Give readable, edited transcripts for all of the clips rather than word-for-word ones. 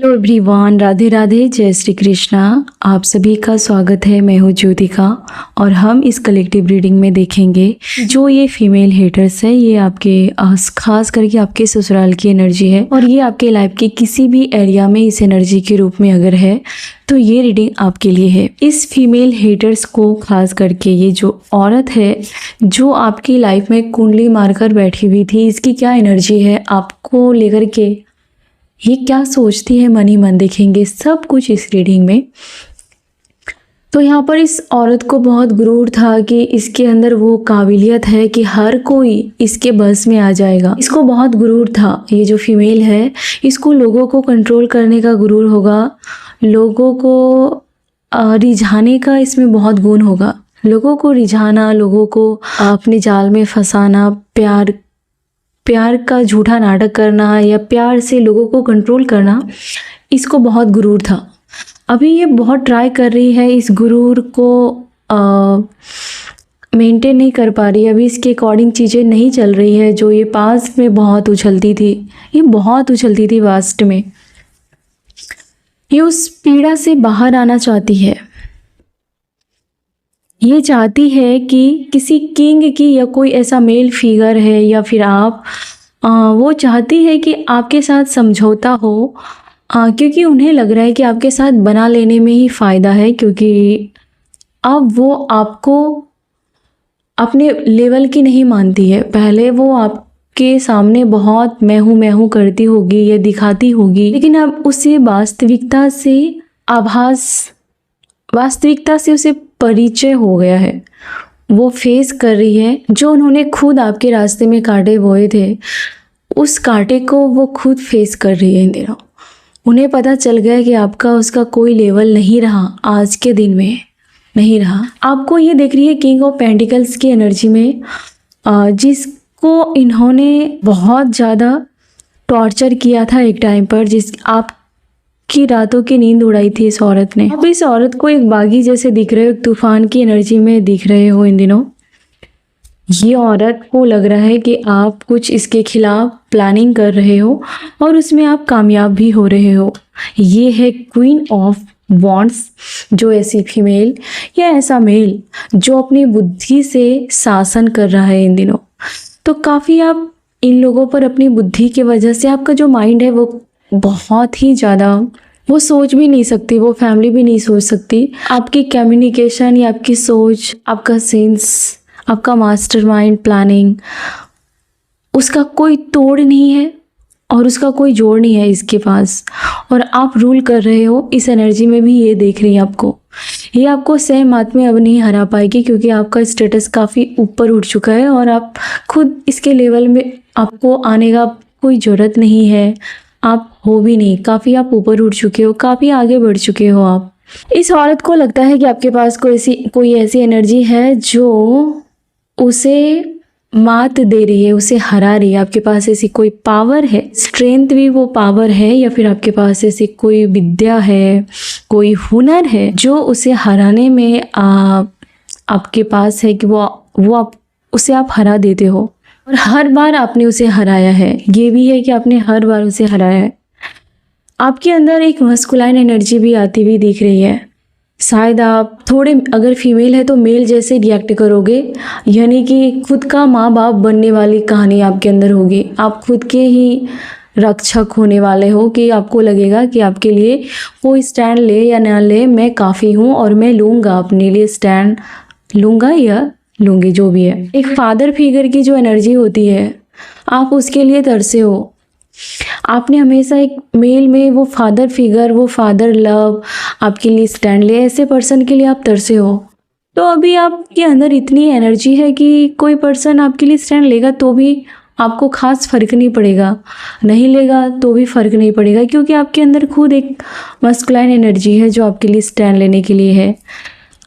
Hello everyone, Radhe Radhe, जय श्री कृष्णा। आप सभी का स्वागत है। मैं हूँ ज्योतिका और हम इस कलेक्टिव रीडिंग में देखेंगे जो ये फीमेल हेटर्स है, ये आपके खास करके आपके ससुराल की एनर्जी है और ये आपके लाइफ के किसी भी एरिया में इस एनर्जी के रूप में अगर है तो ये रीडिंग आपके लिए है। इस फीमेल हेटर्स को खास करके ये जो औरत है जो आपकी लाइफ में कुंडली मारकर बैठी हुई थी, इसकी क्या एनर्जी है आपको लेकर के, ये क्या सोचती है, मन ही मन देखेंगे सब कुछ इस रीडिंग में। तो यहाँ पर इस औरत को बहुत गुरूर था कि इसके अंदर वो काबिलियत है कि हर कोई इसके बस में आ जाएगा। इसको बहुत गुरूर था। ये जो फीमेल है इसको लोगों को कंट्रोल करने का गुरूर होगा, लोगों को रिझाने का इसमें बहुत गुण होगा। लोगों को रिझाना, लोगों को अपने जाल में फंसाना, प्यार का झूठा नाटक करना या प्यार से लोगों को कंट्रोल करना, इसको बहुत गुरूर था। अभी ये बहुत ट्राई कर रही है, इस गुरूर को मेंटेन नहीं कर पा रही। अभी इसके अकॉर्डिंग चीज़ें नहीं चल रही है। जो ये पास्ट में बहुत उछलती थी, ये बहुत उछलती थी पास्ट में, ये उस पीड़ा से बाहर आना चाहती है। ये चाहती है कि किसी किंग की या कोई ऐसा मेल फिगर है या फिर आप, वो चाहती है कि आपके साथ समझौता हो, क्योंकि उन्हें लग रहा है कि आपके साथ बना लेने में ही फ़ायदा है, क्योंकि अब वो आपको अपने लेवल की नहीं मानती है। पहले वो आपके सामने बहुत मैं हूँ करती होगी या दिखाती होगी, लेकिन अब उसे वास्तविकता से उसे परिचय हो गया है। वो फेस कर रही है जो उन्होंने खुद आपके रास्ते में कांटे बोए थे, उस कांटे को वो खुद फेस कर रही है इन दिनों। उन्हें पता चल गया कि आपका उसका कोई लेवल नहीं रहा, आज के दिन में नहीं रहा। आपको ये देख रही है किंग ऑफ पेंटिकल्स की एनर्जी में, जिसको इन्होंने बहुत ज़्यादा टॉर्चर किया था एक टाइम पर, की रातों की नींद उड़ाई थी इस औरत ने। अब इस औरत को एक बागी जैसे दिख रहे हो, एक तूफान की एनर्जी में दिख रहे हो इन दिनों। ये औरत को लग रहा है कि आप कुछ इसके खिलाफ प्लानिंग कर रहे हो और उसमें आप कामयाब भी हो रहे हो। ये है क्वीन ऑफ वॉन्ड्स, जो ऐसी फीमेल या ऐसा मेल जो अपनी बुद्धि से शासन कर रहा है इन दिनों। तो काफ़ी आप इन लोगों पर अपनी बुद्धि की वजह से, आपका जो माइंड है वो बहुत ही ज़्यादा, वो सोच भी नहीं सकती, वो फैमिली भी नहीं सोच सकती। आपकी कम्युनिकेशन या आपकी सोच, आपका सेंस, आपका मास्टरमाइंड प्लानिंग, उसका कोई तोड़ नहीं है और उसका कोई जोड़ नहीं है इसके पास। और आप रूल कर रहे हो इस एनर्जी में भी, ये देख रही है आपको। ये आपको सहम हाथ में अब नहीं हरा पाएगी, क्योंकि आपका स्टेटस काफ़ी ऊपर उठ चुका है और आप खुद इसके लेवल में, आपको आने का कोई ज़रूरत नहीं है। आप हो भी नहीं, काफ़ी आप ऊपर उठ चुके हो, काफ़ी आगे बढ़ चुके हो आप। इस औरत को लगता है कि आपके पास कोई ऐसी एनर्जी है जो उसे मात दे रही है, उसे हरा रही है। आपके पास ऐसी कोई पावर है, स्ट्रेंथ भी वो पावर है, या फिर आपके पास ऐसी कोई विद्या है, कोई हुनर है जो उसे हराने में आपके पास है, कि उसे आप हरा देते हो। और हर बार आपने उसे हराया है, ये भी है कि आपने हर बार उसे हराया है। आपके अंदर एक मस्कुलाइन एनर्जी भी आती हुई दिख रही है। शायद आप थोड़े, अगर फीमेल है तो मेल जैसे रिएक्ट करोगे, यानी कि खुद का माँ बाप बनने वाली कहानी आपके अंदर होगी। आप खुद के ही रक्षक होने वाले हो, कि आपको लगेगा कि आपके लिए कोई स्टैंड ले या ना ले, मैं काफ़ी हूँ और मैं लूँगा, अपने लिए स्टैंड लूँगा या लूँगी, जो भी है। एक फादर फिगर की जो एनर्जी होती है, आप उसके लिए तरसे हो। आपने हमेशा एक मेल में वो फादर फिगर, वो फादर लव आपके लिए स्टैंड ले, ऐसे पर्सन के लिए आप तरसे हो। तो अभी आपके अंदर इतनी एनर्जी है कि कोई पर्सन आपके लिए स्टैंड लेगा तो भी आपको खास फर्क नहीं पड़ेगा, नहीं लेगा तो भी फर्क नहीं पड़ेगा, क्योंकि आपके अंदर खुद एक मस्कुलाइन एनर्जी है जो आपके लिए स्टैंड लेने के लिए है।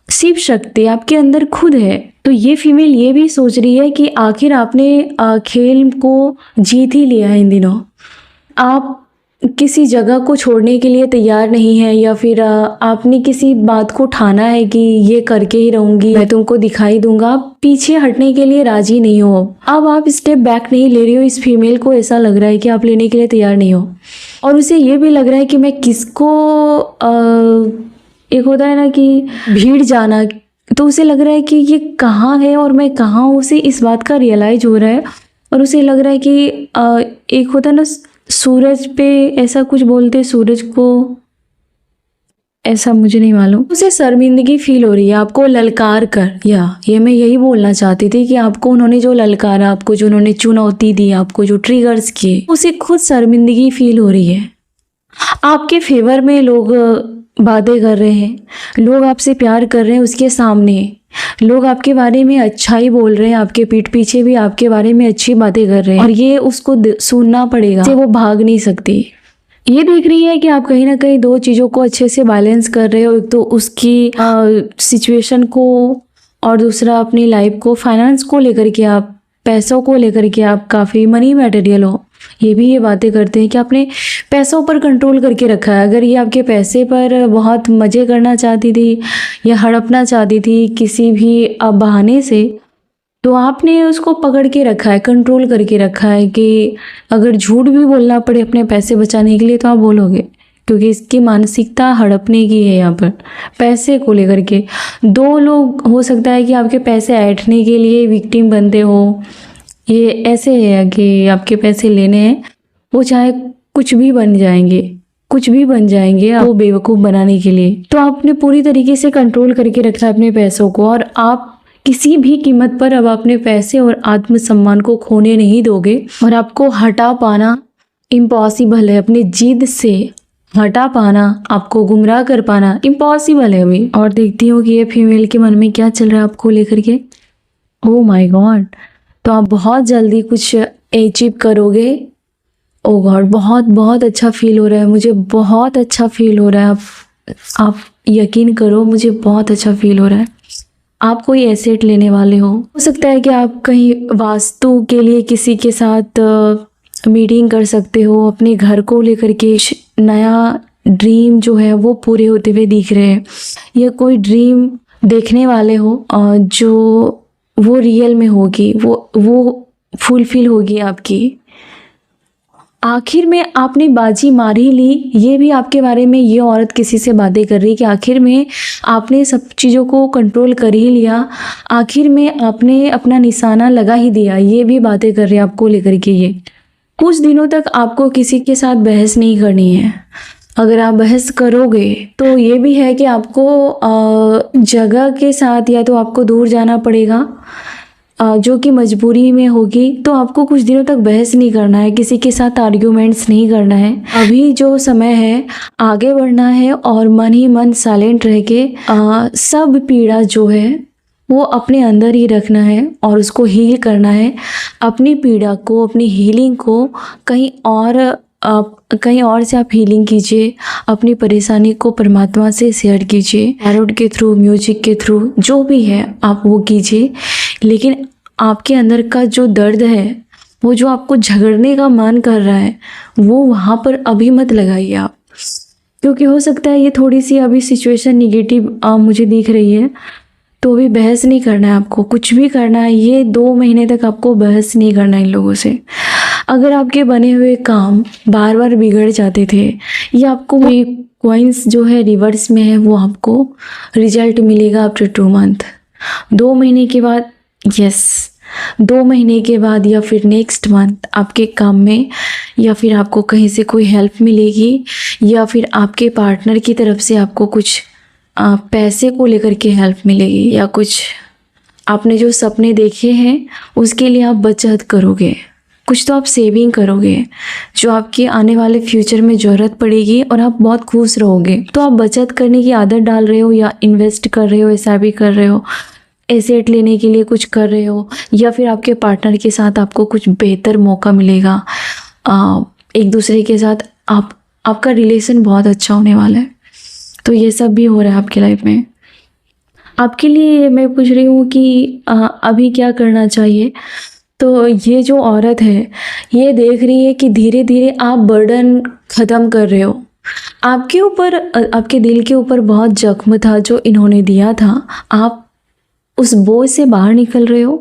शिव शक्ति आपके अंदर खुद है। तो ये फीमेल ये भी सोच रही है कि आखिर आपने खेल को जीत ही लिया है इन दिनों। आप किसी जगह को छोड़ने के लिए तैयार नहीं है, या फिर आपने किसी बात को ठाना है कि ये करके ही रहूंगी, मैं तुमको दिखाई दूंगा, आप पीछे हटने के लिए राजी नहीं हो। अब आप स्टेप बैक नहीं ले रही हो। इस फीमेल को ऐसा लग रहा है कि आप लेने के लिए तैयार नहीं हो, और उसे ये भी लग रहा है कि मैं किसको एक होता है ना कि भीड़ जाना, तो उसे लग रहा है कि ये कहाँ है और मैं कहाँ हूँ। उसे इस बात का रियलाइज हो रहा है, और उसे लग रहा है कि एक होता है ना सूरज पे, ऐसा कुछ बोलते हैं सूरज को, ऐसा मुझे नहीं मालूम। उसे शर्मिंदगी फील हो रही है आपको ललकार कर, या ये मैं यही बोलना चाहती थी कि आपको उन्होंने जो ललकारा, आपको जो उन्होंने चुनौती दी, आपको जो ट्रिगर्स किए, उसे खुद शर्मिंदगी फील हो रही है। आपके फेवर में लोग बातें कर रहे हैं, लोग आपसे प्यार कर रहे हैं, उसके सामने लोग आपके बारे में अच्छा ही बोल रहे हैं, आपके पीठ पीछे भी आपके बारे में अच्छी बातें कर रहे हैं, और ये उसको सुनना पड़ेगा, से वो भाग नहीं सकती। ये देख रही है कि आप कहीं ना कहीं दो चीज़ों को अच्छे से बैलेंस कर रहे हो, एक तो उसकी सिचुएशन को, और दूसरा अपनी लाइफ को, फाइनेंस को लेकर के, आप पैसों को लेकर के आप काफ़ी मनी मटेरियल हो। ये भी ये बातें करते हैं कि आपने पैसों पर कंट्रोल करके रखा है। अगर ये आपके पैसे पर बहुत मज़े करना चाहती थी या हड़पना चाहती थी किसी भी बहाने से, तो आपने उसको पकड़ के रखा है, कंट्रोल करके रखा है कि अगर झूठ भी बोलना पड़े अपने पैसे बचाने के लिए तो आप बोलोगे, क्योंकि इसकी मानसिकता हड़पने की है। यहाँ पर पैसे को लेकर के दो लोग, हो सकता है कि आपके पैसे ऐंठने के लिए विक्टिम बनते हो। ये ऐसे है कि आपके पैसे लेने हैं, वो चाहे कुछ भी बन जाएंगे, कुछ भी बन जाएंगे आपको बेवकूफ़ बनाने के लिए। तो आपने पूरी तरीके से कंट्रोल करके रखा है अपने पैसों को, और आप किसी भी कीमत पर अब अपने पैसे और आत्मसम्मान को खोने नहीं दोगे। और आपको हटा पाना इम्पॉसिबल है, अपनी जिद से हटा पाना, आपको गुमराह कर पाना इम्पॉसिबल है अभी। और देखती हूँ कि ये फीमेल के मन में क्या चल रहा है आपको लेकर के। ओह माय गॉड, तो आप बहुत जल्दी कुछ अचीव करोगे। ओह गॉड, बहुत बहुत अच्छा फील हो रहा है मुझे, बहुत अच्छा फील हो रहा है। आप यकीन करो, मुझे बहुत अच्छा फील हो रहा है। आप कोई एसेट लेने वाले हो सकता है कि आप कहीं वास्तु के लिए किसी के साथ मीटिंग कर सकते हो, अपने घर को लेकर के नया ड्रीम जो है वो पूरे होते हुए दिख रहे हैं, या कोई ड्रीम देखने वाले हो जो वो रियल में होगी, वो फुलफिल होगी आपकी। आखिर में आपने बाजी मार ही ली। ये भी आपके बारे में ये औरत किसी से बातें कर रही है कि आखिर में आपने सब चीज़ों को कंट्रोल कर ही लिया, आखिर में आपने अपना निशाना लगा ही दिया। ये भी बातें कर रही है आपको लेकर के। ये कुछ दिनों तक आपको किसी के साथ बहस नहीं करनी है। अगर आप बहस करोगे तो ये भी है कि आपको जगह के साथ या तो आपको दूर जाना पड़ेगा, जो कि मजबूरी में होगी। तो आपको कुछ दिनों तक बहस नहीं करना है, किसी के साथ आर्ग्यूमेंट्स नहीं करना है। अभी जो समय है आगे बढ़ना है, और मन ही मन साइलेंट रह के सब पीड़ा जो है वो अपने अंदर ही रखना है, और उसको हील करना है। अपनी पीड़ा को, अपनी हीलिंग को कहीं और से आप हीलिंग कीजिए। अपनी परेशानी को परमात्मा से शेयर कीजिए, टैरोट के थ्रू, म्यूजिक के थ्रू, जो भी है आप वो कीजिए। लेकिन आपके अंदर का जो दर्द है, वो जो आपको झगड़ने का मन कर रहा है, वो वहाँ पर अभी मत लगाइए आप, क्योंकि हो सकता है ये थोड़ी सी अभी सिचुएशन निगेटिव मुझे दिख रही है। तो अभी बहस नहीं करना है आपको, कुछ भी करना है ये 2 महीने तक आपको बहस नहीं करना है इन लोगों से। अगर आपके बने हुए काम बार बार बिगड़ जाते थे, या आपको कोई कॉइन्स जो है रिवर्स में है, वो आपको रिजल्ट मिलेगा आफ्टर 2 मंथ। 2 महीने के बाद, यस 2 महीने के बाद या फिर नेक्स्ट मंथ आपके काम में, या फिर आपको कहीं से कोई हेल्प मिलेगी, या फिर आपके पार्टनर की तरफ से आपको कुछ पैसे को लेकर के हेल्प मिलेगी, या कुछ आपने जो सपने देखे हैं उसके लिए आप बचत करोगे, कुछ तो आप सेविंग करोगे जो आपके आने वाले फ्यूचर में ज़रूरत पड़ेगी, और आप बहुत खुश रहोगे। तो आप बचत करने की आदत डाल रहे हो, या इन्वेस्ट कर रहे हो, ऐसा भी कर रहे हो, एसेट लेने के लिए कुछ कर रहे हो, या फिर आपके पार्टनर के साथ आपको कुछ बेहतर मौका मिलेगा। एक दूसरे के साथ आपका रिलेशन बहुत अच्छा होने वाला है। तो ये सब भी हो रहा है आपकी लाइफ में। आपके लिए मैं पूछ रही हूँ कि अभी क्या करना चाहिए। तो ये जो औरत है ये देख रही है कि धीरे धीरे आप बर्डन ख़त्म कर रहे हो। आपके ऊपर आपके दिल के ऊपर बहुत जख्म था जो इन्होंने दिया था। आप उस बोझ से बाहर निकल रहे हो।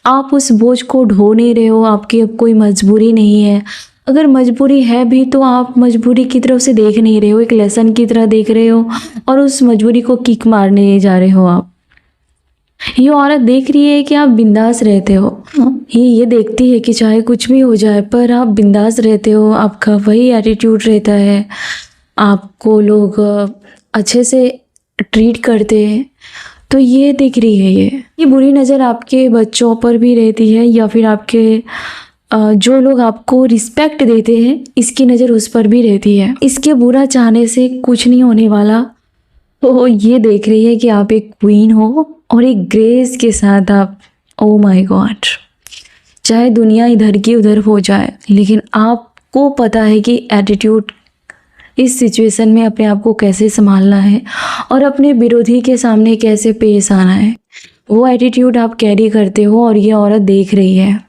आप उस बोझ को ढो नहीं रहे हो। आपकी अब कोई मजबूरी नहीं है। अगर मजबूरी है भी तो आप मजबूरी की तरफ से देख नहीं रहे हो, एक लेसन की तरह देख रहे हो और उस मजबूरी को किक मारने जा रहे हो आप। ये औरत देख रही है कि आप बिंदास रहते हो। ये देखती है कि चाहे कुछ भी हो जाए पर आप बिंदास रहते हो। आपका वही एटीट्यूड रहता है। आपको लोग अच्छे से ट्रीट करते हैं। तो ये दिख रही है ये बुरी नज़र आपके बच्चों पर भी रहती है या फिर आपके जो लोग आपको रिस्पेक्ट देते हैं इसकी नज़र उस पर भी रहती है। इसके बुरा चाहने से कुछ नहीं होने वाला। तो ये देख रही है कि आप एक क्वीन हो और एक ग्रेस के साथ आप, ओ माय गॉड, चाहे दुनिया इधर की उधर हो जाए लेकिन आपको पता है कि एटीट्यूड इस सिचुएशन में अपने आप को कैसे संभालना है और अपने विरोधी के सामने कैसे पेश आना है। वो एटीट्यूड आप कैरी करते हो और ये औरत देख रही है।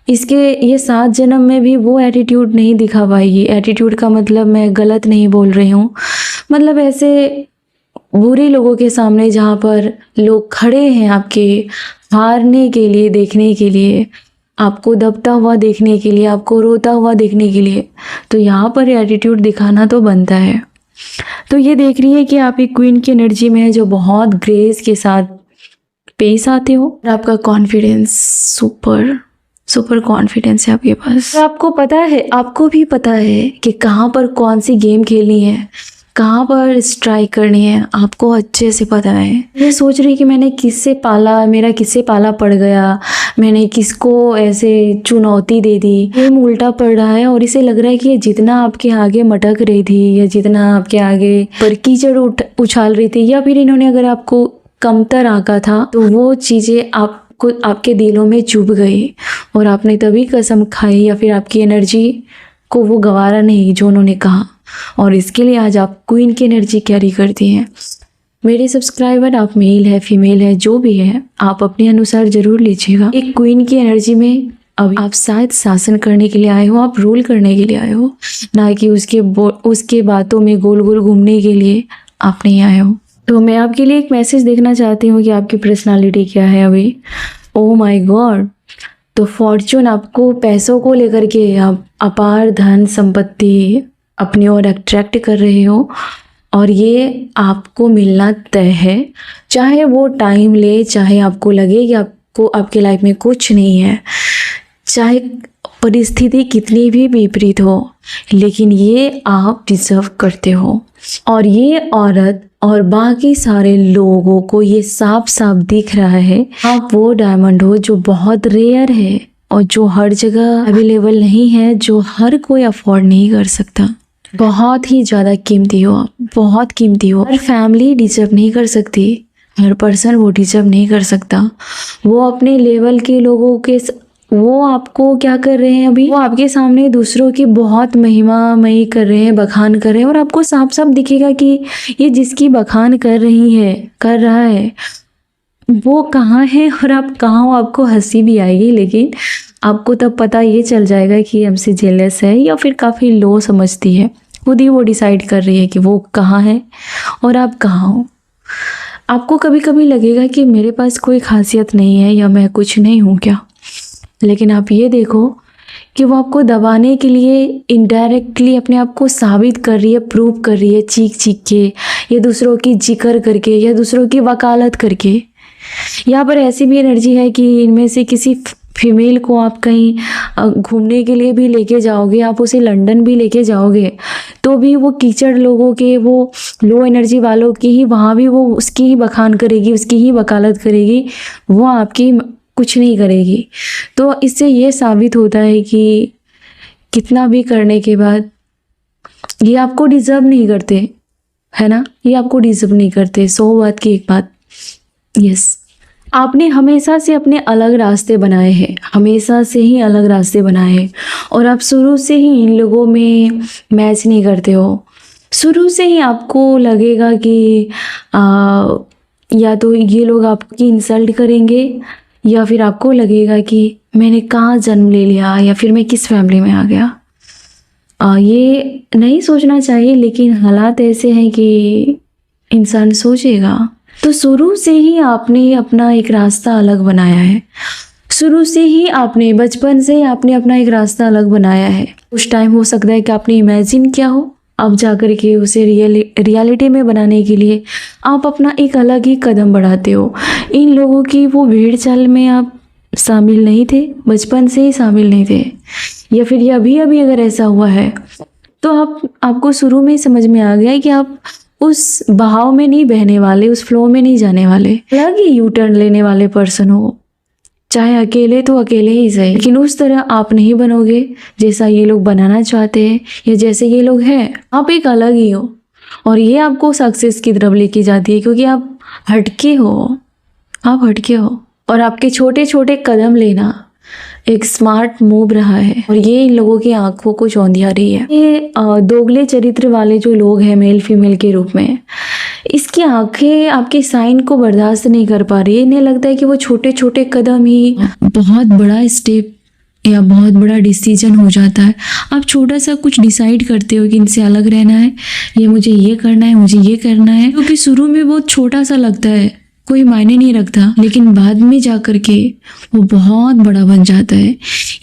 इसके ये 7 जन्म में भी वो एटीट्यूड नहीं दिखा पाएगी। एटीट्यूड का मतलब मैं गलत नहीं बोल रही हूँ, मतलब ऐसे बुरे लोगों के सामने जहाँ पर लोग खड़े हैं आपके हारने के लिए, देखने के लिए, आपको दबता हुआ देखने के लिए, आपको रोता हुआ देखने के लिए, तो यहाँ पर एटीट्यूड दिखाना तो बनता है। तो ये देख रही है कि आप एक क्वीन की एनर्जी में है जो बहुत ग्रेस के साथ पेश आते हो और आपका कॉन्फिडेंस सुपर कॉन्फिडेंस है आपके पास। तो आपको पता है, आपको भी पता है कि कहाँ पर कौन सी गेम खेलनी है, कहाँ पर स्ट्राइक करनी है, आपको अच्छे से पता है। ये सोच रही कि मैंने किससे पाला, मेरा किससे पाला पड़ गया, मैंने किसको ऐसे चुनौती दे दी। ये उल्टा पड़ रहा है और इसे लग रहा है कि ये जितना आपके आगे मटक रही थी या जितना आपके आगे पर कीचड़ उछाल रही थी या फिर इन्होंने अगर आपको कमतर आंका था तो वो चीज़ें आपको आपके दिलों में चुभ गई और आपने तभी कसम खाई या फिर आपकी एनर्जी को वो गवारा नहीं जो उन्होंने कहा और इसके लिए आज आप क्वीन की एनर्जी कैरी करती हैं। मेरे सब्सक्राइबर, आप मेल है फीमेल है जो भी है, आप अपने अनुसार ज़रूर लीजिएगा। एक क्वीन की एनर्जी में अब आप शायद शासन करने के लिए आए हो, आप रूल करने के लिए आए हो, ना कि उसके बातों में गोल गोल घूमने के लिए आप नहीं आए हो। तो मैं आपके लिए एक मैसेज देखना चाहती हूँ कि आपकी पर्सनालिटी क्या है अभी। ओ माय गॉड, तो फॉर्चून आपको पैसों को लेकर के आप अपार धन संपत्ति अपनी ओर अट्रैक्ट कर रहे हो और ये आपको मिलना तय है। चाहे वो टाइम ले, चाहे आपको लगे कि आपको आपके लाइफ में कुछ नहीं है, चाहे परिस्थिति कितनी भी विपरीत हो, लेकिन ये आप डिजर्व करते हो। और ये औरत और बाकी सारे लोगों को ये साफ साफ दिख रहा है आप वो डायमंड हो जो बहुत रेयर है और जो हर जगह अवेलेबल नहीं है, जो हर कोई अफोर्ड नहीं कर सकता। बहुत ही ज़्यादा कीमती हो आप, बहुत कीमती हो। हर फैमिली डिजर्व नहीं कर सकती, हर पर्सन वो डिजर्व नहीं कर सकता। वो अपने लेवल के लोगों के वो आपको क्या कर रहे हैं अभी, वो आपके सामने दूसरों की बहुत महिमामयी कर रहे हैं, बखान कर रहे हैं और आपको साफ साफ दिखेगा कि ये जिसकी बखान कर रहा है वो कहाँ है और आप कहाँ हो। आपको हंसी भी आएगी लेकिन आपको तब पता ये चल जाएगा कि हमसे जेलस है या फिर काफ़ी लो समझती है। खुद ही वो डिसाइड कर रही है कि वो कहाँ है और आप कहाँ हो। आपको कभी कभी लगेगा कि मेरे पास कोई खासियत नहीं है या मैं कुछ नहीं हूँ क्या, लेकिन आप ये देखो कि वो आपको दबाने के लिए इनडायरेक्टली अपने आप को साबित कर रही है, प्रूव कर रही है, चीख चीख के या दूसरों की जिक्र करके या दूसरों की वकालत करके। यहाँ पर ऐसी भी एनर्जी है कि इनमें से किसी फीमेल को आप कहीं घूमने के लिए भी लेके जाओगे, आप उसे लंदन भी लेके जाओगे तो भी वो कीचड़ लोगों के, वो लो एनर्जी वालों की ही वहाँ भी वो उसकी ही बखान करेगी, उसकी ही वकालत करेगी, वो आपकी कुछ नहीं करेगी। तो इससे ये साबित होता है कि कितना भी करने के बाद ये आपको डिज़र्व नहीं करते, है ना, ये आपको डिज़र्व नहीं करते। 100 बात की एक बात, यस, आपने हमेशा से अपने अलग रास्ते बनाए हैं, हमेशा से ही अलग रास्ते बनाए हैं और आप शुरू से ही इन लोगों में मैच नहीं करते हो। शुरू से ही आपको लगेगा कि या तो ये लोग आपकी इंसल्ट करेंगे या फिर आपको लगेगा कि मैंने कहाँ जन्म ले लिया या फिर मैं किस फैमिली में आ गया। ये नहीं सोचना चाहिए, लेकिन हालात ऐसे हैं कि इंसान सोचेगा। तो शुरू से ही आपने अपना एक रास्ता अलग बनाया है, शुरू से ही आपने, बचपन से ही आपने अपना एक रास्ता अलग बनाया है। उस टाइम हो सकता है कि आपने इमेजिन किया हो, अब जाकर के उसे रियलिटी में बनाने के लिए आप अपना एक अलग ही कदम बढ़ाते हो। इन लोगों की वो भीड़ चाल में आप शामिल नहीं थे, बचपन से ही शामिल नहीं थे, या फिर ये अभी अभी अगर ऐसा हुआ है तो आपको शुरू में ही समझ में आ गया है कि आप उस बहाव में नहीं बहने वाले, उस फ्लो में नहीं जाने वाले, अलग ही यू टर्न लेने वाले पर्सन हो। चाहे अकेले तो अकेले ही सही, लेकिन उस तरह आप नहीं बनोगे जैसा ये लोग बनाना चाहते हैं या जैसे ये लोग हैं। आप एक अलग ही हो और ये आपको सक्सेस की तरफ लेके जाती है, क्योंकि आप हटके हो, आप हटके हो और आपके छोटे छोटे कदम लेना एक स्मार्ट मूव रहा है और ये इन लोगों की आंखों को चौंधिया रही है। ये दोगले चरित्र वाले जो लोग हैं मेल फीमेल के रूप में, इसकी आंखें आपके साइन को बर्दाश्त नहीं कर पा रही है। इन्हें लगता है कि वो छोटे छोटे कदम ही बहुत बड़ा स्टेप या बहुत बड़ा डिसीजन हो जाता है। आप छोटा सा कुछ डिसाइड करते हो कि इनसे अलग रहना है, ये मुझे ये करना है, मुझे ये करना है, क्योंकि शुरू में बहुत छोटा सा लगता है, कोई मायने नहीं रखता, लेकिन बाद में जा कर के वो बहुत बड़ा बन जाता है।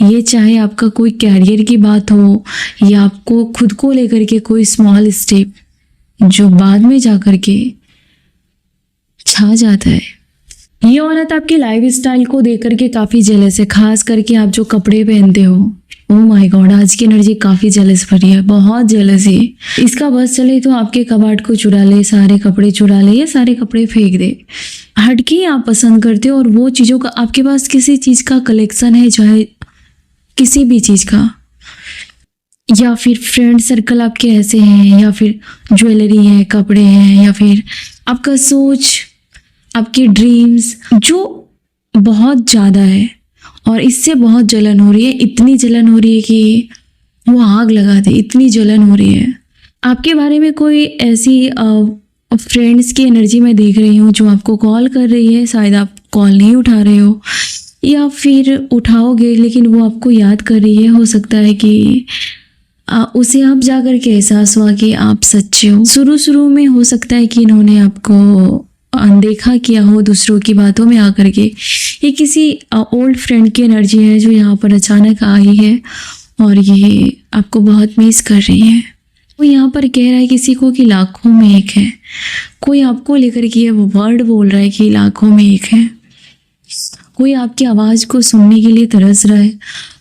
ये चाहे आपका कोई कैरियर की बात हो या आपको खुद को लेकर के कोई स्मॉल स्टेप जो बाद में जा कर के छा जाता है। ये औरत आपके लाइफ स्टाइल को देख करके काफ़ी जेलस है, खास करके आप जो कपड़े पहनते हो। ओह माय गॉड, आज की एनर्जी काफ़ी जेलस भरी है, बहुत जेलस है। इसका बस चले तो आपके कबाड़ को चुरा ले, सारे कपड़े चुरा ले या सारे कपड़े फेंक दे। हटके आप पसंद करते हो और वो चीज़ों का आपके पास किसी चीज़ का कलेक्शन है, चाहे किसी भी चीज़ का, या फिर फ्रेंड सर्कल आपके ऐसे हैं, या फिर ज्वेलरी है, कपड़े हैं, या फिर आपका सोच, आपके ड्रीम्स जो बहुत ज़्यादा है और इससे बहुत जलन हो रही है। इतनी जलन हो रही है कि वो आग लगा दे, इतनी जलन हो रही है। आपके बारे में कोई ऐसी फ्रेंड्स की एनर्जी मैं देख रही हूँ जो आपको कॉल कर रही है, शायद आप कॉल नहीं उठा रहे हो या फिर उठाओगे लेकिन वो आपको याद कर रही है। हो सकता है कि उसे आप जाकर के एहसास हुआ कि आप सच्चे हो। शुरू में हो सकता है कि इन्होंने आपको अनदेखा किया हो दूसरों की बातों में आकर के। ये किसी ओल्ड फ्रेंड की एनर्जी है जो यहाँ पर अचानक आई है और ये आपको बहुत मिस कर रही है। वो यहाँ पर कह रहा है किसी को कि लाखों में एक है, कोई आपको लेकर के वो वर्ड बोल रहा है कि लाखों में एक है। कोई आपकी आवाज़ को सुनने के लिए तरस रहा है,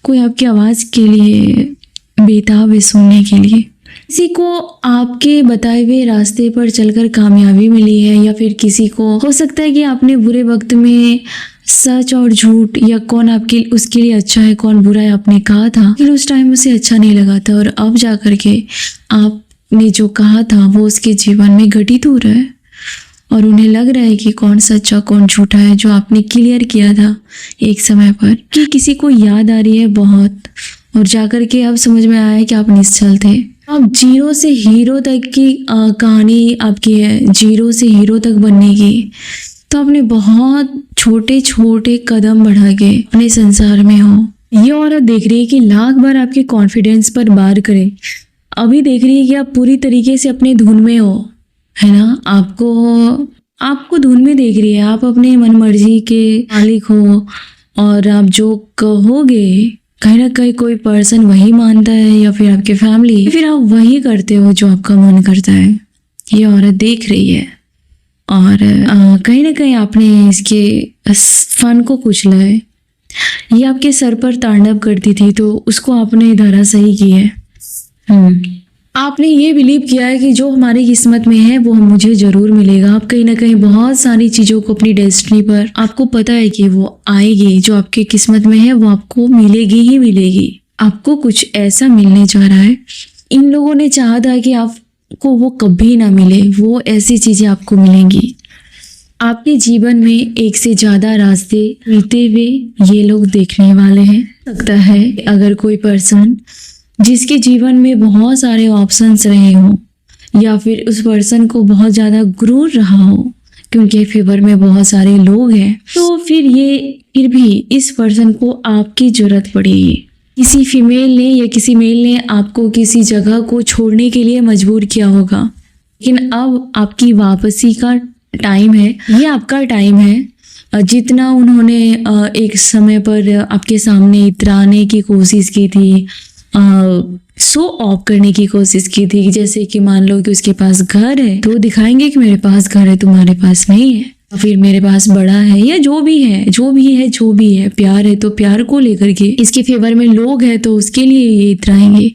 कोई आपकी आवाज़ के लिए बेताब है सुनने के लिए। किसी को आपके बताए हुए रास्ते पर चलकर कामयाबी मिली है, या फिर किसी को हो सकता है कि आपने बुरे वक्त में सच और झूठ या कौन आपके उसके लिए अच्छा है कौन बुरा है आपने कहा था, लेकिन उस टाइम उसे अच्छा नहीं लगा था और अब जा कर के आपने जो कहा था वो उसके जीवन में घटित हो रहा है और उन्हें लग रहा है कि कौन सच्चा कौन झूठा है जो आपने क्लियर किया था एक समय पर। कि किसी को याद आ रही है बहुत और जाकर के अब समझ में आया है कि आप निश्चल थे। आप जीरो से हीरो तक की कहानी आपकी है, जीरो से हीरो तक बनने की। तो आपने बहुत छोटे छोटे कदम बढ़ा के अपने संसार में हो। ये औरत देख रही है कि लाख बार आपके कॉन्फिडेंस पर वार करे, अभी देख रही है कि आप पूरी तरीके से अपने धुन में हो, है ना। आपको धुन में देख रही है, आप अपने मन मर्जी के मालिक हो और आप जो कहोगे कहीं ना कहीं कोई पर्सन वही मानता है या फिर आपकी फैमिली, फिर आप वही करते हो जो आपका मन करता है। ये औरत देख रही है और कहीं ना कहीं आपने इसके फन को कुचला है। ये आपके सर पर तांडव करती थी तो उसको आपने धराशायी की है। आपने ये बिलीव किया है कि जो हमारी किस्मत में है वो मुझे ज़रूर मिलेगा। आप कहीं ना कहीं बहुत सारी चीज़ों को अपनी डेस्टिनी पर आपको पता है कि वो आएगी, जो आपकी किस्मत में है वो आपको मिलेगी ही मिलेगी। आपको कुछ ऐसा मिलने जा रहा है। इन लोगों ने चाहा था कि आपको वो कभी ना मिले, वो ऐसी चीज़ें आपको मिलेंगी। आपके जीवन में एक से ज़्यादा रास्ते मिलते हुए ये लोग देखने वाले हैं। लगता है अगर कोई पर्सन जिसके जीवन में बहुत सारे ऑप्शंस रहे हों या फिर उस पर्सन को बहुत ज़्यादा गुरूर रहा हो क्योंकि फेवर में बहुत सारे लोग हैं। तो फिर भी इस पर्सन को आपकी ज़रूरत पड़ेगी। किसी फीमेल ने या किसी मेल ने आपको किसी जगह को छोड़ने के लिए मजबूर किया होगा, लेकिन अब आपकी वापसी का टाइम है। ये आपका टाइम है। जितना उन्होंने एक समय पर आपके सामने इतराने की कोशिश की थी, शो ऑफ करने की कोशिश की थी, जैसे कि मान लो कि उसके पास घर है तो दिखाएंगे कि मेरे पास घर है, तुम्हारे पास नहीं है, फिर मेरे पास बड़ा है, या जो भी है, प्यार है तो प्यार को लेकर के, इसके फेवर में लोग हैं तो उसके लिए ये इतराएंगे।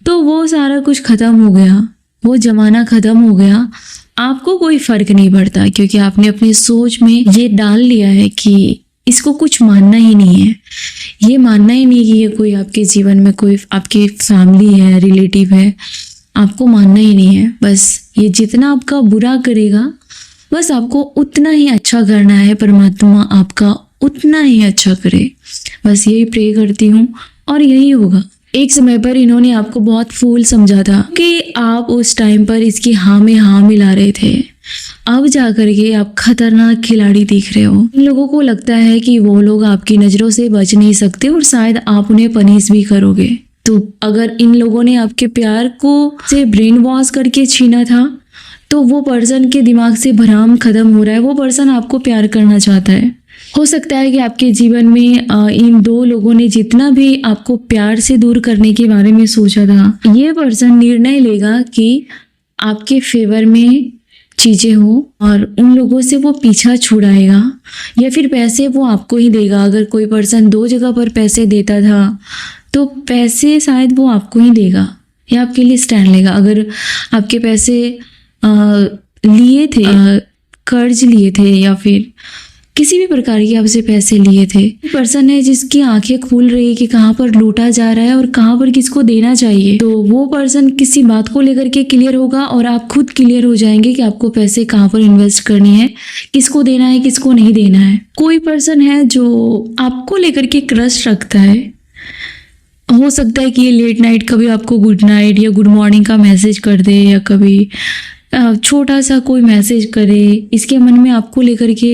तो वो सारा कुछ खत्म हो गया, वो जमाना खत्म हो गया। आपको कोई फर्क नहीं पड़ता, क्योंकि आपने अपनी सोच में ये डाल लिया है कि इसको कुछ मानना ही नहीं है। ये मानना ही नहीं कि ये कोई आपके जीवन में कोई आपकी फैमिली है, रिलेटिव है, आपको मानना ही नहीं है। बस ये जितना आपका बुरा करेगा, बस आपको उतना ही अच्छा करना है, परमात्मा आपका उतना ही अच्छा करे। बस यही प्रे करती हूँ और यही होगा। एक समय पर इन्होंने आपको बहुत फूल समझा था कि आप उस टाइम पर इसकी हाँ में हाँ मिला रहे थे। अब जाकर के आप खतरनाक खिलाड़ी दिख रहे हो। इन लोगों को लगता है कि वो लोग आपकी नज़रों से बच नहीं सकते और शायद आप उन्हें पनिश भी करोगे। तो अगर इन लोगों ने आपके प्यार को से ब्रेन वॉश करके छीना था, तो वो पर्सन के दिमाग से भ्रम खत्म हो रहा है। वो पर्सन आपको प्यार करना चाहता है। हो सकता है कि आपके जीवन में इन दो लोगों ने जितना भी आपको प्यार से दूर करने के बारे में सोचा था, ये पर्सन निर्णय लेगा कि आपके फेवर में चीज़ें हो और उन लोगों से वो पीछा छुड़ाएगा, या फिर पैसे वो आपको ही देगा। अगर कोई पर्सन 2 जगह पर पैसे देता था तो पैसे शायद वो आपको ही देगा या आपके लिए स्टैंड लेगा। अगर आपके पैसे लिए थे, कर्ज लिए थे, या फिर किसी भी प्रकार के आपसे पैसे लिए थे, पर्सन है जिसकी आंखें खुल रही है कि कहाँ पर लूटा जा रहा है और कहाँ पर किसको देना चाहिए। तो वो पर्सन किसी बात को लेकर के क्लियर होगा और आप खुद क्लियर हो जाएंगे कि आपको पैसे कहाँ पर इन्वेस्ट करने हैं, किसको देना है, किसको नहीं देना है। कोई पर्सन है जो आपको लेकर के क्रश रखता है। हो सकता है कि ये लेट नाइट कभी आपको गुड नाइट या गुड मॉर्निंग का मैसेज कर दे, या कभी छोटा सा कोई मैसेज करे। इसके मन में आपको लेकर के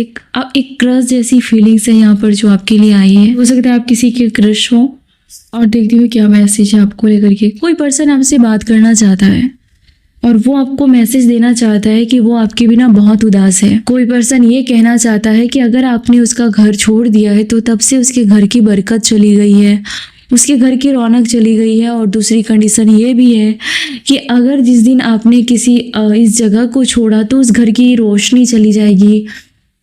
एक क्रश जैसी फीलिंग्स है यहाँ पर जो आपके लिए आई है। हो सकता है आप किसी के क्रश हो। और देखती हूँ क्या मैसेज है आपको लेकर के। कोई पर्सन आपसे बात करना चाहता है और वो आपको मैसेज देना चाहता है कि वो आपके बिना बहुत उदास है। कोई पर्सन ये कहना चाहता है कि अगर आपने उसका घर छोड़ दिया है तो तब से उसके घर की बरकत चली गई है, उसके घर की रौनक चली गई है। और दूसरी कंडीशन ये भी है कि अगर जिस दिन आपने किसी इस जगह को छोड़ा तो उस घर की रोशनी चली जाएगी,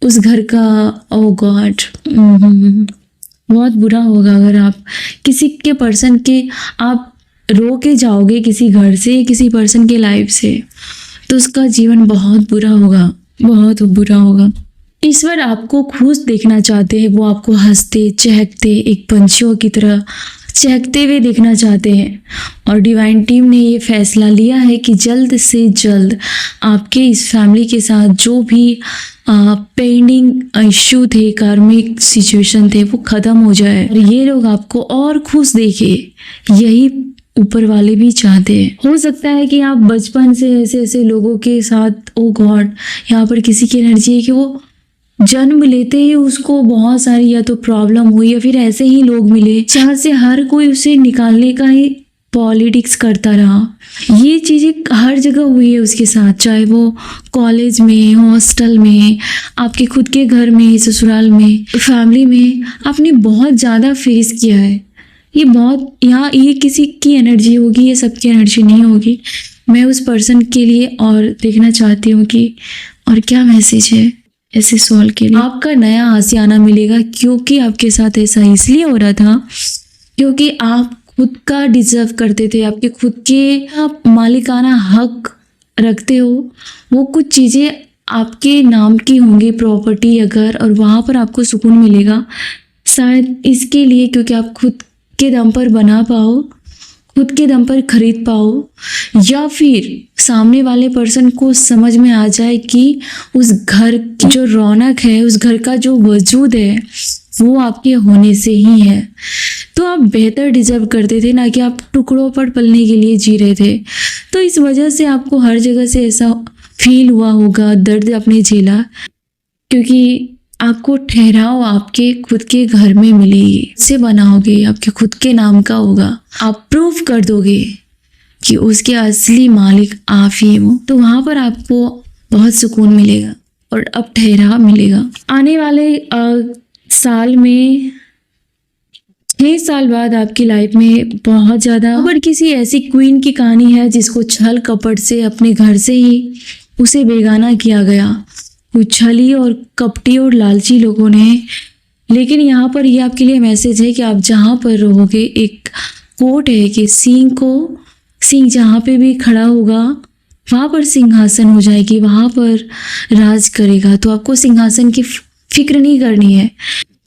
उस घर का, ओ गॉड, बहुत बुरा होगा अगर आप किसी के पर्सन के आप रो के जाओगे किसी घर से, किसी पर्सन के लाइफ से, तो उसका जीवन बहुत बुरा होगा, बहुत बुरा होगा। ईश्वर आपको खुश देखना चाहते हैं। वो आपको हंसते चहकते एक पंछियों की तरह चहकते हुए देखना चाहते हैं। और डिवाइन टीम ने ये फैसला लिया है कि जल्द से जल्द आपके इस फैमिली के साथ जो भी पेंडिंग इश्यू थे, कार्मिक सिचुएशन थे, वो ख़त्म हो जाए और ये लोग आपको और खुश देखे। यही ऊपर वाले भी चाहते हैं। हो सकता है कि आप बचपन से ऐसे लोगों के साथ, ओ गॉड, यहाँ पर किसी की एनर्जी है कि वो जन्म लेते ही उसको बहुत सारी या तो प्रॉब्लम हुई या फिर ऐसे ही लोग मिले जहाँ से हर कोई उसे निकालने का ही पॉलिटिक्स करता रहा। ये चीज़ें हर जगह हुई है उसके साथ, चाहे वो कॉलेज में, हॉस्टल में, आपके खुद के घर में, ससुराल में, फैमिली में, आपने बहुत ज़्यादा फेस किया है। ये बहुत, यहाँ ये किसी की एनर्जी होगी, ये सबकी एनर्जी नहीं होगी। मैं उस पर्सन के लिए और देखना चाहती हूँ कि और क्या मैसेज है ऐसे सोल के लिए। आपका नया आशियाना मिलेगा, क्योंकि आपके साथ ऐसा इसलिए हो रहा था क्योंकि आप खुद का डिजर्व करते थे, आपके खुद के आप मालिकाना हक रखते हो। वो कुछ चीज़ें आपके नाम की होंगी, प्रॉपर्टी या घर, और वहाँ पर आपको सुकून मिलेगा। शायद इसके लिए क्योंकि आप खुद के दम पर बना पाओ, खुद के दम पर खरीद पाओ, या फिर सामने वाले पर्सन को समझ में आ जाए कि उस घर की जो रौनक है, उस घर का जो वजूद है, वो आपके होने से ही है। तो आप बेहतर डिजर्व करते थे, ना कि आप टुकड़ों पर पलने के लिए जी रहे थे। तो इस वजह से आपको हर जगह से ऐसा फील हुआ होगा, दर्द आपने झेला। क्योंकि आपको ठहराव आपके खुद के घर में मिलेगी, से बनाओगे, आपके खुद के नाम का होगा, आप प्रूव कर दोगे कि उसके असली मालिक आप ही हो, तो वहाँ पर आपको बहुत सुकून मिलेगा और अब ठहराव मिलेगा। आने वाले साल में 6 साल बाद आपकी लाइफ में बहुत ज़्यादा, अगर किसी ऐसी क्वीन की कहानी है जिसको छल कपट से अपने घर से ही उसे बेगाना किया गया, कुछ छली और कपटी और लालची लोगों ने। लेकिन यहाँ पर ये आपके लिए मैसेज है कि आप जहाँ पर रहोगे, एक कोट है कि सिंह जहाँ पे भी खड़ा होगा वहाँ पर सिंहासन हो जाएगी, वहाँ पर राज करेगा। तो आपको सिंहासन की फिक्र नहीं करनी है।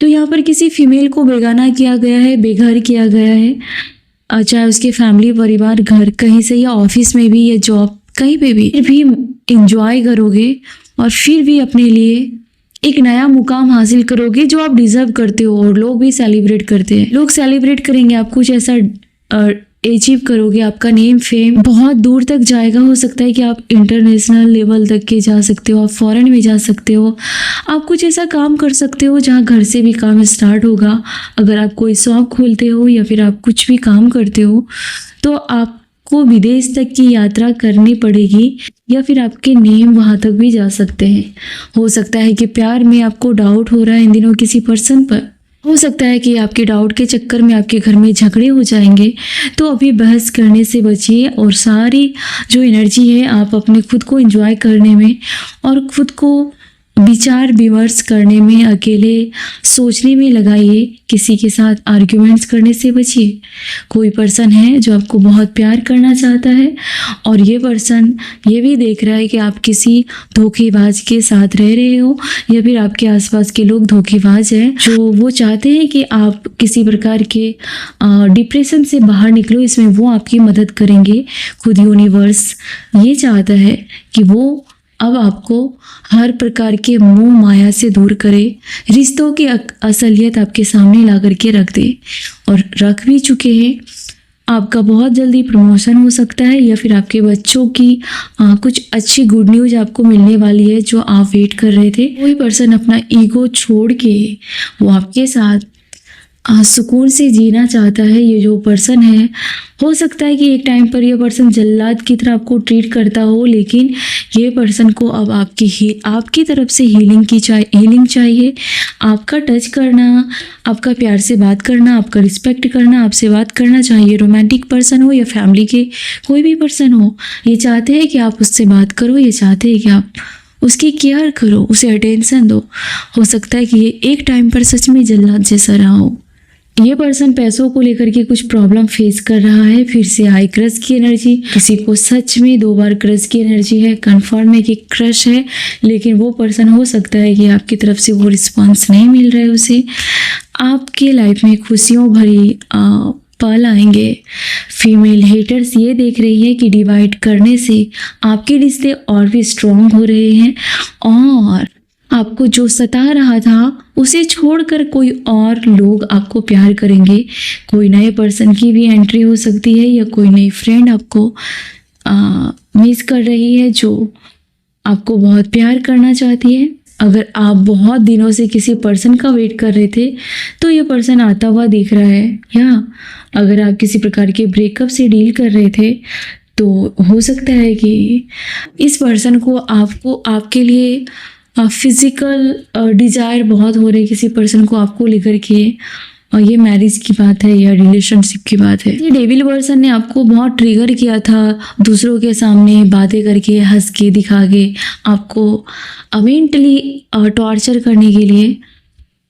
तो यहाँ पर किसी फीमेल को बेगाना किया गया है, बेघर किया गया है, चाहे उसके फैमिली, परिवार, घर कहीं से या ऑफिस में भी या जॉब कहीं पे भी, फिर भी इंजॉय करोगे और फिर भी अपने लिए एक नया मुकाम हासिल करोगे जो आप डिजर्व करते हो। और लोग भी सेलिब्रेट करते हैं, लोग सेलिब्रेट करेंगे, आप कुछ ऐसा अचीव करोगे, आपका नेम फेम बहुत दूर तक जाएगा। हो सकता है कि आप इंटरनेशनल लेवल तक के जा सकते हो, आप फॉरेन में जा सकते हो, आप कुछ ऐसा काम कर सकते हो जहाँ घर से भी काम स्टार्ट होगा। अगर आप कोई शॉप खोलते हो या फिर आप कुछ भी काम करते हो तो आपको विदेश तक की यात्रा करनी पड़ेगी या फिर आपके नेम वहाँ तक भी जा सकते हैं। हो सकता है कि प्यार में आपको डाउट हो रहा है इन दिनों किसी पर्सन पर, हो सकता है कि आपके डाउट के चक्कर में आपके घर में झगड़े हो जाएंगे। तो अभी बहस करने से बचिए और सारी जो एनर्जी है आप अपने खुद को एंजॉय करने में और खुद को विचार विमर्श करने में, अकेले सोचने में लगाइए। किसी के साथ आर्ग्यूमेंट्स करने से बचिए। कोई पर्सन है जो आपको बहुत प्यार करना चाहता है और ये पर्सन ये भी देख रहा है कि आप किसी धोखेबाज के साथ रह रहे हो या फिर आपके आसपास के लोग धोखेबाज हैं, जो वो चाहते हैं कि आप किसी प्रकार के डिप्रेशन से बाहर निकलो। इसमें वो आपकी मदद करेंगे। खुद यूनिवर्स ये चाहता है कि वो अब आपको हर प्रकार के मोह माया से दूर करे, रिश्तों की असलियत आपके सामने ला करके रख दे और रख भी चुके हैं। आपका बहुत जल्दी प्रमोशन हो सकता है या फिर आपके बच्चों की कुछ अच्छी गुड न्यूज़ आपको मिलने वाली है जो आप वेट कर रहे थे। कोई पर्सन अपना ईगो छोड़ के वो आपके साथ सुकून से जीना चाहता है। ये जो पर्सन है, हो सकता है कि एक टाइम पर ये पर्सन जल्लाद की तरह आपको ट्रीट करता हो, लेकिन ये पर्सन को अब आपकी तरफ से हीलिंग चाहिए। आपका टच करना, आपका प्यार से बात करना, आपका रिस्पेक्ट करना, आपसे बात करना चाहिए। रोमांटिक पर्सन हो या फैमिली के कोई भी पर्सन हो, ये चाहते हैं कि आप उससे बात करो, ये चाहते हैं कि आप उसकी केयर करो, उसे अटेंशन दो। हो सकता है कि ये एक टाइम पर सच में जल्लाद जैसा रहा हो। ये पर्सन पैसों को लेकर के कुछ प्रॉब्लम फेस कर रहा है। फिर से आई क्रश की एनर्जी, किसी को सच में 2 बार क्रश की एनर्जी है। कन्फर्म है कि क्रश है, लेकिन वो पर्सन हो सकता है कि आपकी तरफ से वो रिस्पॉन्स नहीं मिल रहा है उसे। आपके लाइफ में खुशियों भरी पल आएंगे। फीमेल हेटर्स ये देख रही है कि डिवाइड करने से आपके रिश्ते और भी स्ट्रॉन्ग हो रहे हैं और आपको जो सता रहा था उसे छोड़कर कोई और लोग आपको प्यार करेंगे। कोई नए पर्सन की भी एंट्री हो सकती है या कोई नई फ्रेंड आपको मिस कर रही है जो आपको बहुत प्यार करना चाहती है। अगर आप बहुत दिनों से किसी पर्सन का वेट कर रहे थे तो ये पर्सन आता हुआ दिख रहा है। या अगर आप किसी प्रकार के ब्रेकअप से डील कर रहे थे तो हो सकता है कि इस पर्सन को आपके लिए फिजिकल डिज़ायर बहुत हो रही, किसी पर्सन को आपको लेकर के, और ये मैरिज की बात है या रिलेशनशिप की बात है। ये डेविल पर्सन ने आपको बहुत ट्रिगर किया था दूसरों के सामने बातें करके, हंस के, दिखा के, आपको मेंटली टॉर्चर करने के लिए।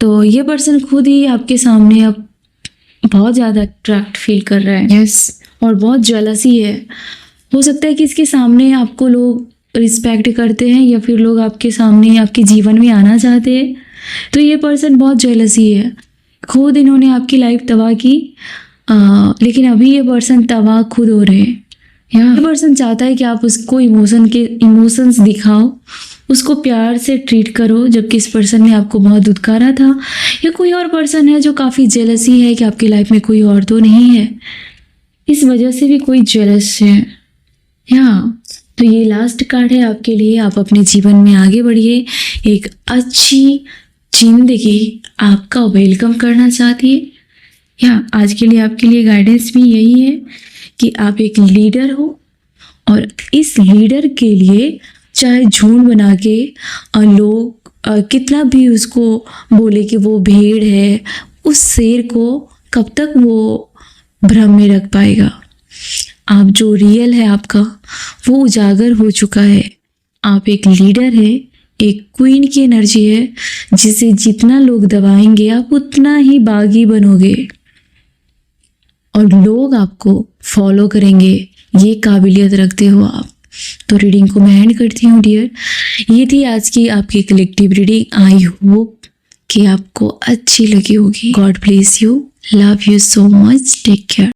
तो ये पर्सन खुद ही आपके सामने अब बहुत ज़्यादा अट्रैक्ट फील कर रहा है। यस, और बहुत जेलसी है। हो सकता है कि इसके सामने आपको लोग रिस्पेक्ट करते हैं या फिर लोग आपके सामने आपके जीवन में आना चाहते हैं। तो ये पर्सन बहुत जेलसी है। खुद इन्होंने आपकी लाइफ तबाह की, लेकिन अभी ये पर्सन तबाह खुद हो रहे हैं। ये पर्सन चाहता है कि आप उसको इमोशंस दिखाओ, उसको प्यार से ट्रीट करो, जबकि इस पर्सन ने आपको बहुत दुत्कारा था। या कोई और पर्सन है जो काफ़ी जेलसी है कि आपकी लाइफ में कोई और तो नहीं है, इस वजह से भी कोई जेलस है। या तो ये लास्ट कार्ड है आपके लिए। आप अपने जीवन में आगे बढ़िए, एक अच्छी जिंदगी आपका वेलकम करना चाहती है। या आज के लिए आपके लिए गाइडेंस भी यही है कि आप एक लीडर हो और इस लीडर के लिए चाहे झुंड बना के लोग कितना भी उसको बोले कि वो भेड़ है, उस शेर को कब तक वो भ्रम में रख पाएगा। आप जो रियल है आपका वो उजागर हो चुका है। आप एक लीडर है, एक क्वीन की एनर्जी है, जिसे जितना लोग दबाएंगे आप उतना ही बागी बनोगे और लोग आपको फॉलो करेंगे। ये काबिलियत रखते हो आप। तो रीडिंग को मैं एंड करती हूँ डियर। ये थी आज की आपकी कलेक्टिव रीडिंग। आई होप कि आपको अच्छी लगी होगी। God bless you, love you so much, take care.